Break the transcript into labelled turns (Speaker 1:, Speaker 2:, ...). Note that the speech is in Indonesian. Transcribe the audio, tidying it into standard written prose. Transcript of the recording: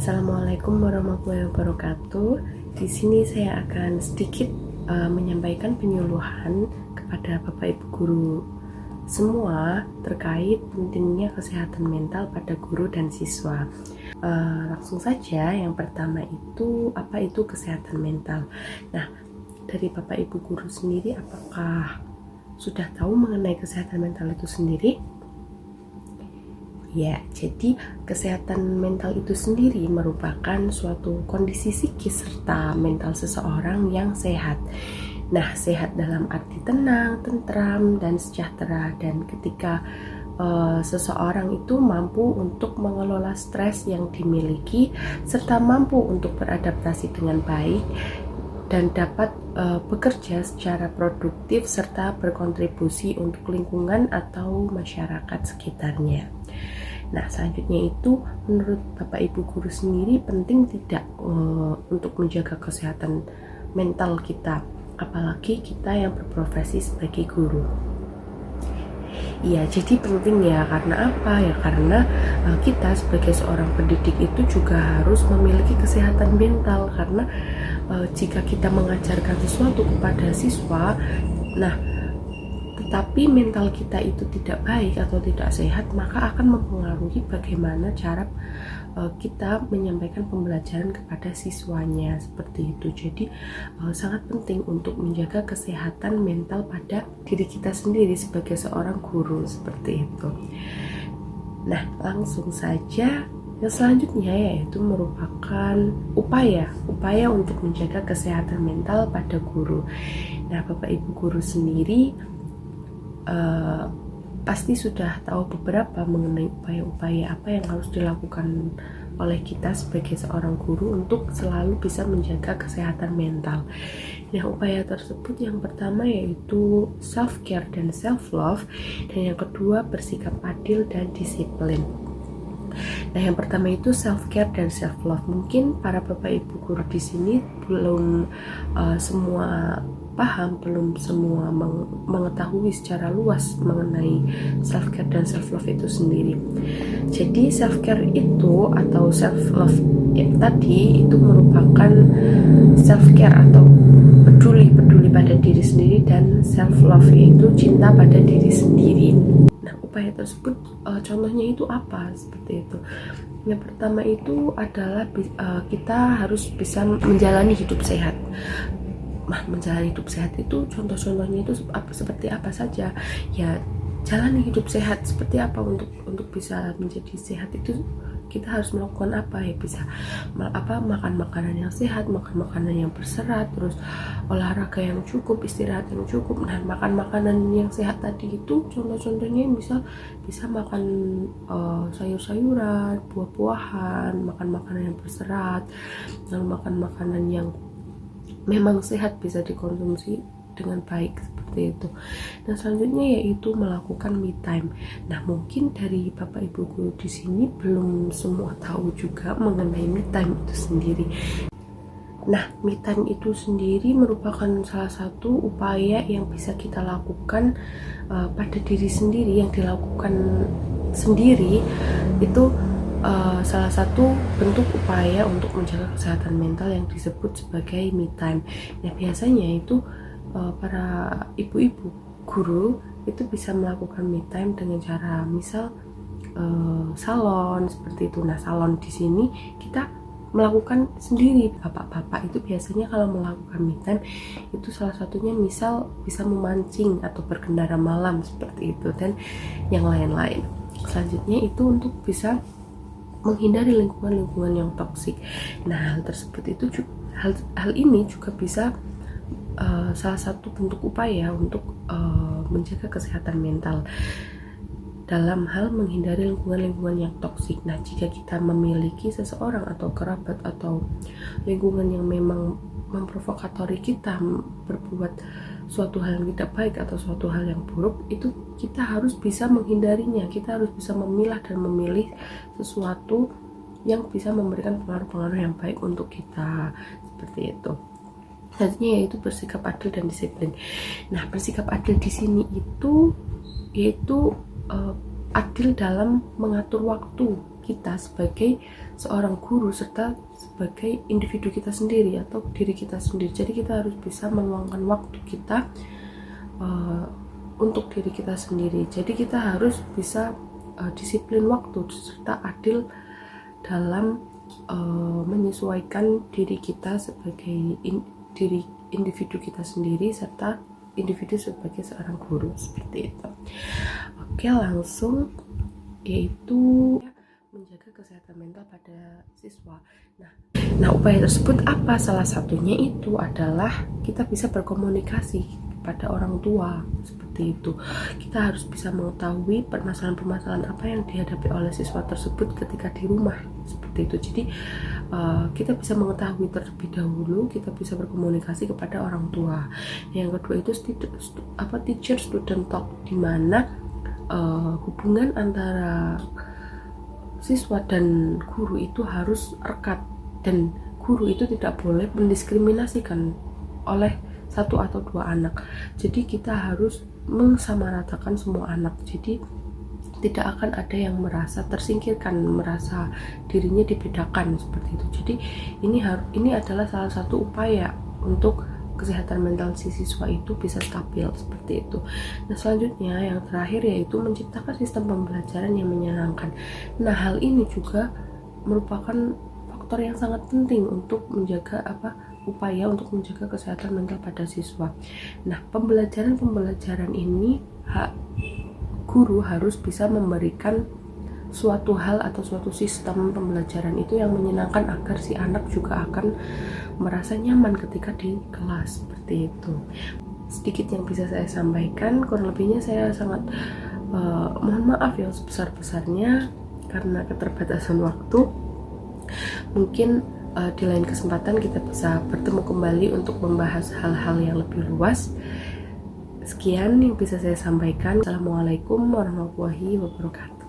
Speaker 1: Assalamualaikum warahmatullahi wabarakatuh. Di sini saya akan sedikit menyampaikan penyuluhan kepada Bapak Ibu guru semua terkait pentingnya kesehatan mental pada guru dan siswa. Langsung saja, yang pertama itu apa itu kesehatan mental. Nah, dari Bapak Ibu guru sendiri, apakah sudah tahu mengenai kesehatan mental itu sendiri? Ya, jadi kesehatan mental itu sendiri merupakan suatu kondisi psikis serta mental seseorang yang sehat. Nah, sehat dalam arti tenang, tentram, dan sejahtera. Dan ketika seseorang itu mampu untuk mengelola stres yang dimiliki, serta mampu untuk beradaptasi dengan baik, dan dapat bekerja secara produktif serta berkontribusi untuk lingkungan atau masyarakat sekitarnya. Nah, selanjutnya itu menurut Bapak Ibu guru sendiri penting tidak untuk menjaga kesehatan mental kita, apalagi kita yang berprofesi sebagai guru. Ya, jadi penting ya, karena apa? Ya karena kita sebagai seorang pendidik itu juga harus memiliki kesehatan mental, karena jika kita mengajarkan sesuatu kepada siswa, nah tetapi mental kita itu tidak baik atau tidak sehat, maka akan mempengaruhi bagaimana cara kita menyampaikan pembelajaran kepada siswanya, seperti itu. Jadi sangat penting untuk menjaga kesehatan mental pada diri kita sendiri sebagai seorang guru, seperti itu. Nah, langsung saja yang selanjutnya yaitu merupakan upaya untuk menjaga kesehatan mental pada guru. Nah, Bapak Ibu guru sendiri pasti sudah tahu beberapa mengenai upaya-upaya apa yang harus dilakukan oleh kita sebagai seorang guru untuk selalu bisa menjaga kesehatan mental. Nah, upaya tersebut yang pertama yaitu self-care dan self-love, dan yang kedua bersikap adil dan disiplin. Nah, yang pertama itu self-care dan self-love. Mungkin para Bapak Ibu guru di sini belum semua paham, belum semua mengetahui secara luas mengenai self-care dan self-love itu sendiri. Jadi self-care itu atau self-love tadi itu merupakan self-care atau peduli pada diri sendiri, dan self-love yaitu cinta pada diri sendiri. Nah, upaya tersebut contohnya itu apa? Seperti itu. Yang pertama itu adalah kita harus bisa menjalani hidup sehat. Menjalani hidup sehat itu contoh-contohnya itu seperti apa saja? Ya, jalani hidup sehat seperti apa? Untuk bisa menjadi sehat itu kita harus melakukan apa ya? Bisa makan makanan yang sehat, makan makanan yang berserat, terus olahraga yang cukup, istirahat yang cukup. Nah, makan makanan yang sehat tadi itu contoh-contohnya bisa makan sayur-sayuran, buah-buahan, makan makanan yang berserat, lalu makan makanan yang memang sehat bisa dikonsumsi dengan baik, seperti itu. Nah, selanjutnya yaitu melakukan me time. Nah, mungkin dari Bapak Ibu guru di sini belum semua tahu juga mengenai me time itu sendiri. Nah, me time itu sendiri merupakan salah satu upaya yang bisa kita lakukan pada diri sendiri, yang dilakukan sendiri itu salah satu bentuk upaya untuk menjaga kesehatan mental yang disebut sebagai me time. Nah, biasanya itu para ibu-ibu guru itu bisa melakukan me time dengan cara misal salon, seperti itu. Nah, salon di sini kita melakukan sendiri. Bapak-bapak itu biasanya kalau melakukan me time itu salah satunya misal bisa memancing atau berkendara malam, seperti itu, dan yang lain-lain. Selanjutnya itu untuk bisa menghindari lingkungan-lingkungan yang toksik. Nah, hal tersebut itu hal ini juga bisa salah satu bentuk upaya untuk menjaga kesehatan mental dalam hal menghindari lingkungan-lingkungan yang toksik. Nah, jika kita memiliki seseorang atau kerabat atau lingkungan yang memang memprovokatori kita berbuat suatu hal yang tidak baik atau suatu hal yang buruk, itu kita harus bisa menghindarinya. Kita harus bisa memilah dan memilih sesuatu yang bisa memberikan pengaruh-pengaruh yang baik untuk kita, seperti itu. Selanjutnya yaitu bersikap adil dan disiplin. Nah, bersikap adil di sini itu yaitu adil dalam mengatur waktu kita sebagai seorang guru serta sebagai individu kita sendiri atau diri kita sendiri. Jadi kita harus bisa meluangkan waktu kita untuk diri kita sendiri. Jadi kita harus bisa disiplin waktu serta adil dalam menyesuaikan diri kita sebagai diri individu kita sendiri serta individu sebagai seorang guru, seperti itu. Oke, langsung, yaitu menjaga kesehatan mental pada siswa. Nah, upaya tersebut apa? Salah satunya itu adalah kita bisa berkomunikasi pada orang tua, seperti itu. Kita harus bisa mengetahui permasalahan-permasalahan apa yang dihadapi oleh siswa tersebut ketika di rumah, seperti itu. Jadi kita bisa mengetahui terlebih dahulu, kita bisa berkomunikasi kepada orang tua. Yang kedua itu teacher student talk, di mana hubungan antara siswa dan guru itu harus rekat, dan guru itu tidak boleh mendiskriminasikan oleh satu atau dua anak. Jadi kita harus mensamaratakan semua anak. Jadi tidak akan ada yang merasa tersingkirkan, merasa dirinya dibedakan, seperti itu. Jadi ini adalah salah satu upaya untuk kesehatan mental si siswa itu bisa stabil, seperti itu. Nah, selanjutnya yang terakhir yaitu menciptakan sistem pembelajaran yang menyenangkan. Nah, hal ini juga merupakan faktor yang sangat penting untuk menjaga upaya untuk menjaga kesehatan mental pada siswa. Nah, pembelajaran ini guru harus bisa memberikan suatu hal atau suatu sistem pembelajaran itu yang menyenangkan agar si anak juga akan merasa nyaman ketika di kelas, seperti itu. Sedikit yang bisa saya sampaikan, kurang lebihnya saya sangat mohon maaf ya sebesar-besarnya karena keterbatasan waktu. Mungkin di lain kesempatan kita bisa bertemu kembali untuk membahas hal-hal yang lebih luas. Sekian yang bisa saya sampaikan. Assalamualaikum warahmatullahi wabarakatuh.